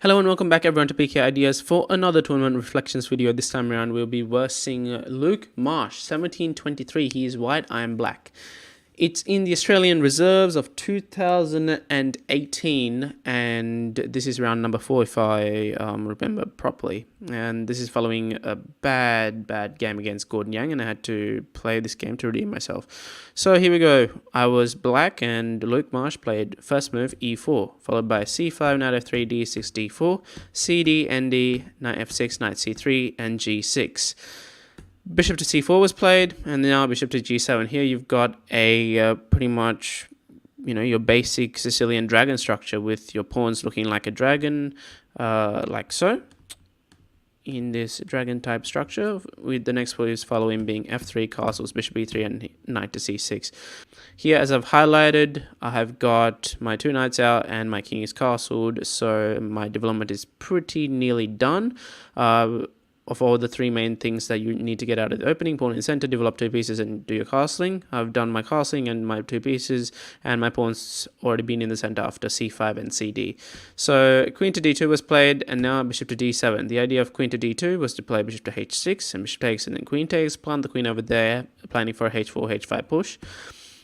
Hello and welcome back everyone to PKIdeas for another tournament reflections video. This time around we'll be versing Luke Marsh, 1723. He is white, I am black. It's in the Australian Reserves of 2018 and this is round number 4 if I remember properly. And this is following a bad game against Gordon Yang, and I had to play this game to redeem myself. So here we go. I was black and Luke Marsh played first move e4, followed by c5, knight f3, d6, d4, cd, nd, knight f6, knight c3, and g6. Bishop to c4 was played, and now bishop to g7. Here you've got a pretty much, your basic Sicilian dragon structure with your pawns looking like a dragon, like so, in this dragon type structure, with the next moves following being f3, castles, bishop e3, and knight to c6. Here, as I've highlighted, I have got my two knights out and my king is castled, so my development is pretty nearly done. Of all the three main things that you need to get out of the opening, pawn in center, develop two pieces and do your castling. I've done my castling and my two pieces, and my pawn's already been in the center after c5 and cd. So queen to d2 was played, and now bishop to d7. The idea of queen to d2 was to play bishop to h6, and bishop takes and then queen takes, plant the queen over there, planning for a h4, h5 push.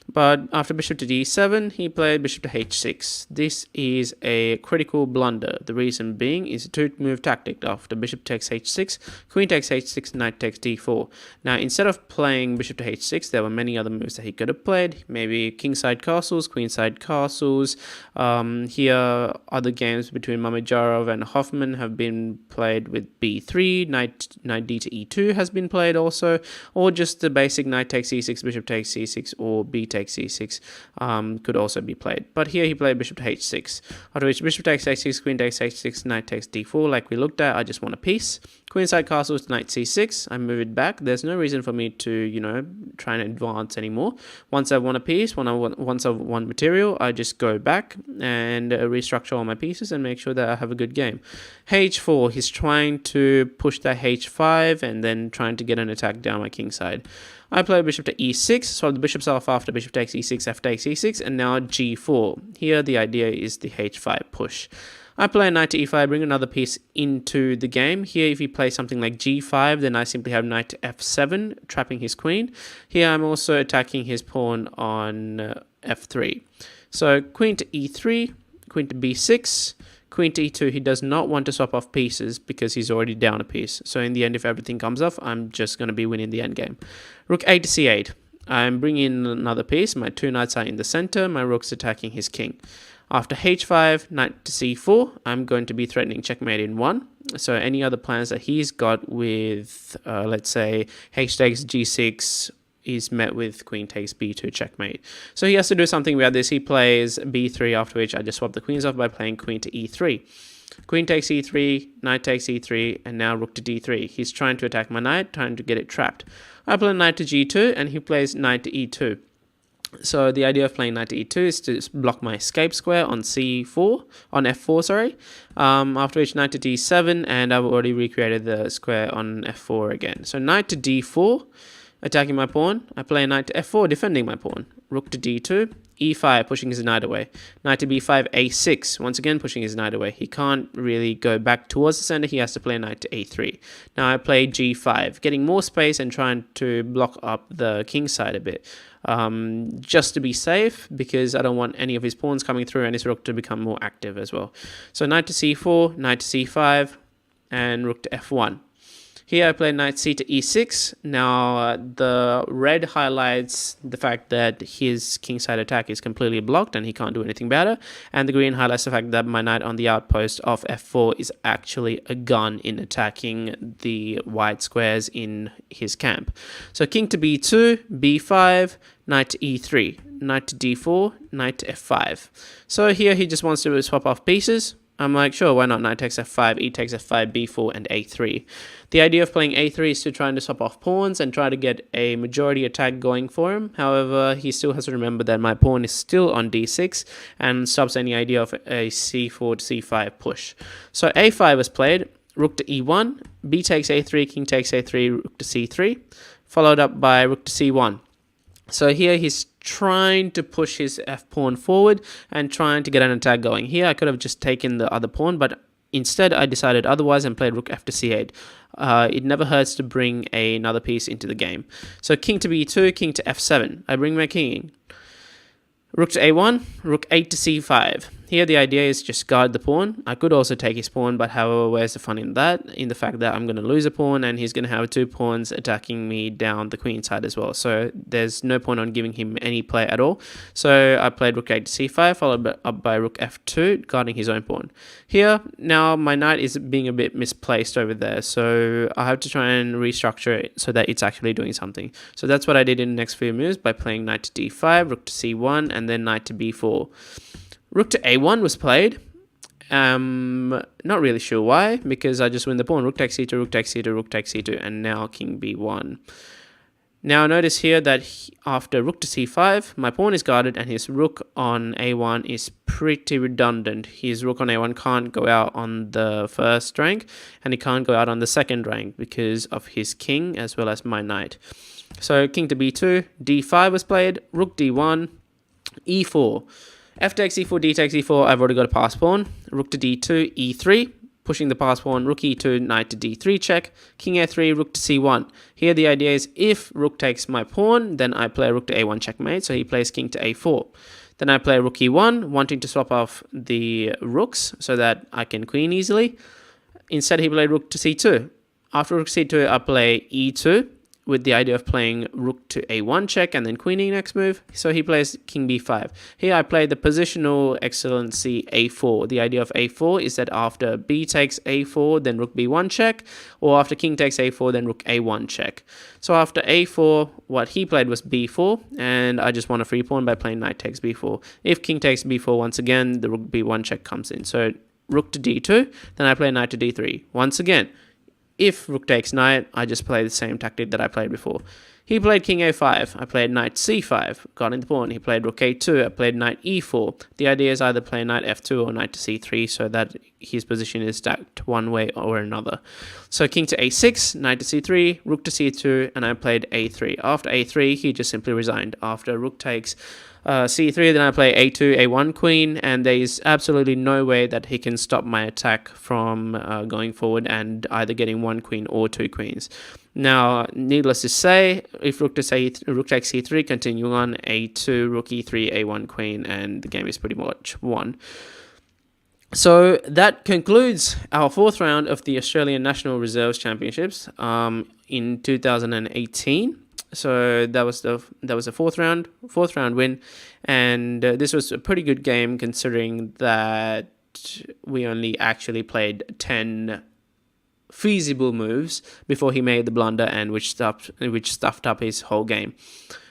But after bishop to d7, he played bishop to h6. This is a critical blunder. The reason being is a two-move tactic. After bishop takes h6, queen takes h6, knight takes d4. Now, instead of playing bishop to h6, there were many other moves that he could have played. Maybe kingside castles, queenside castles. Here, other games between Mamedyarov and Hoffman have been played with b3. Knight d to e2 has been played also. Or just the basic knight takes e6, bishop takes c6, or b takes c6 could also be played. But here he played bishop to h6. After which bishop takes h6, queen takes h6, knight takes d4 like we looked at. I just want a piece. Queenside castle to knight c6. I move it back. There's no reason for me to, try and advance anymore. Once I want a piece, once I want material, I just go back and restructure all my pieces and make sure that I have a good game. h4, he's trying to push that h5 and then trying to get an attack down my king side. I play bishop to e6, swap the bishops off after bishop takes e6, f takes e6, and now g4. Here the idea is the h5 push. I play knight to e5, bring another piece into the game. Here if you play something like g5, then I simply have knight to f7, trapping his queen. Here I'm also attacking his pawn on f3. So queen to e3, queen to b6, queen to e2. He does not want to swap off pieces because he's already down a piece. So in the end, if everything comes off, I'm just going to be winning the endgame. Rook a to c8. I'm bringing in another piece. My two knights are in the center. My rook's attacking his king. After h5, knight to c4, I'm going to be threatening checkmate in 1. So any other plans that he's got with, let's say, h takes g6, is met with queen takes b2 checkmate. So he has to do something about this. He plays b3, after which I just swap the queens off by playing queen to e3. Queen takes e3, knight takes e3, and now rook to d3. He's trying to attack my knight, trying to get it trapped. I play knight to g2, and he plays knight to e2. So the idea of playing knight to e2 is to block my escape square on f4, sorry. After which knight to d7, and I've already recreated the square on f4 again. So knight to d4, attacking my pawn. I play knight to f4, defending my pawn. Rook to d2, e5, pushing his knight away. Knight to b5, a6, once again pushing his knight away. He can't really go back towards the center. He has to play knight to a3. Now I play g5, getting more space and trying to block up the king side a bit. Just to be safe, because I don't want any of his pawns coming through and his rook to become more active as well. So knight to c4, knight to c5, and rook to f1. Here I play knight c to e6. Now the red highlights the fact that his kingside attack is completely blocked and he can't do anything better. And the green highlights the fact that my knight on the outpost of f4 is actually a gun in attacking the white squares in his camp. So king to b2, b5, knight to e3, knight to d4, knight to f5. So here he just wants to swap off pieces. I'm like, sure, why not? Knight takes f5, e takes f5, b4, and a3. The idea of playing a3 is to try and swap off pawns and try to get a majority attack going for him. However, he still has to remember that my pawn is still on d6 and stops any idea of a c4 to c5 push. So a5 was played, rook to e1, b takes a3, king takes a3, rook to c3, followed up by rook to c1. So here he's trying to push his f pawn forward and trying to get an attack going. Here I could have just taken the other pawn, but instead, I decided otherwise and played rook f to c8. It never hurts to bring another piece into the game. So king to b2, king to f7. I bring my king in. Rook to a1, rook 8 to c5. Here the idea is just guard the pawn. I could also take his pawn, but however, where's the fun in that? In the fact that I'm going to lose a pawn and he's going to have 2 pawns attacking me down the queen side as well. So there's no point on giving him any play at all. So I played rook 8 to c5, followed up by rook f2, guarding his own pawn. Here, now my knight is being a bit misplaced over there. So I have to try and restructure it so that it's actually doing something. So that's what I did in the next few moves by playing knight to d5, rook to c1, and then knight to b4. Rook to a1 was played. Not really sure why, because I just win the pawn. Rook takes c2, rook takes c2, rook takes c2, and now king b1. Now notice here that after rook to c5, my pawn is guarded and his rook on a1 is pretty redundant. His rook on a1 can't go out on the first rank, and he can't go out on the second rank because of his king as well as my knight. So king to b2, d5 was played, rook d1, e4. F takes e4, d takes e4, I've already got a pass pawn. Rook to d2, e3, pushing the pass pawn, rook e2, knight to d3 check, king a3, rook to c1. Here the idea is if rook takes my pawn, then I play rook to a1 checkmate, so he plays king to a4. Then I play rook e1, wanting to swap off the rooks so that I can queen easily. Instead he played rook to c2. After rook c2, I play e2, with the idea of playing rook to a1 check and then queening next move. So he plays king b5. Here I play the positional excellency a4. The idea of a4 is that after b takes a4, then rook b1 check, or after king takes a4, then rook a1 check. So after a4, what he played was b4, and I just won a free pawn by playing knight takes b4. If king takes b4 once again, the rook b1 check comes in. So rook to d2, then I play knight to d3. Once again, if rook takes knight, I just play the same tactic that I played before. He played king a5, I played knight c5, guarding the pawn. He played rook a2, I played knight e4. The idea is either play knight f2 or knight to c3 so that his position is stacked one way or another. So king to a6, knight to c3, rook to c2, and I played a3. After a3, he just simply resigned. After rook takes c3, then I play a2, a1 queen, and there is absolutely no way that he can stop my attack from going forward and either getting 1 queen or 2 queens. Now, needless to say, if rook takes c3, continuing on a2, rook e3, a1 queen, and the game is pretty much won. So that concludes our 4th round of the Australian National Reserves Championships in 2018. So that was the fourth round win, and this was a pretty good game considering that we only actually played 10 feasible moves before he made the blunder, and which stuffed up his whole game.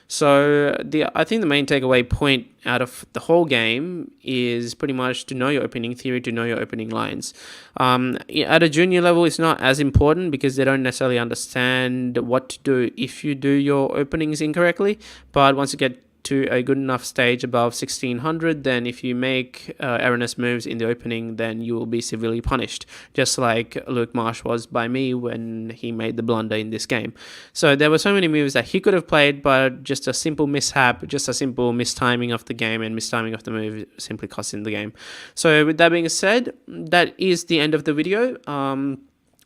So I think the main takeaway point out of the whole game is pretty much to know your opening theory, to know your opening lines. At a junior level, it's not as important because they don't necessarily understand what to do if you do your openings incorrectly. But once you get to a good enough stage above 1600, then if you make erroneous moves in the opening, then you will be severely punished, just like Luke Marsh was by me when he made the blunder in this game. So there were so many moves that he could have played, but just a simple mishap, just a simple mistiming of the game and mistiming of the move simply cost him the game. So with that being said, that is the end of the video.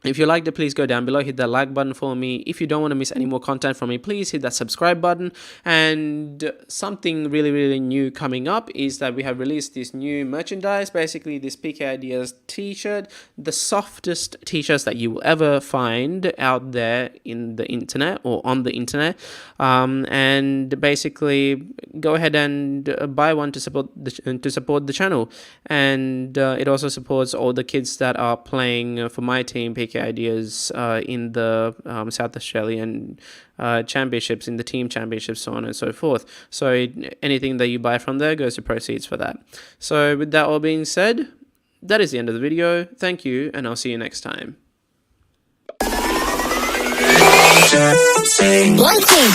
If you liked it, please go down below, hit that like button for me. If you don't want to miss any more content from me, please hit that subscribe button. And something really, really new coming up is that we have released this new merchandise, basically this PKIdeas t-shirt, the softest t-shirts that you will ever find out there in the internet or on the internet. And basically go ahead and buy one to support the channel. And it also supports all the kids that are playing for my team, PKIdeas, in the South Australian championships, in the team championships, so on and so forth. So anything that you buy from there goes to proceeds for that. So with that all being said, that is the end of the video. Thank you, and I'll see you next time. One thing.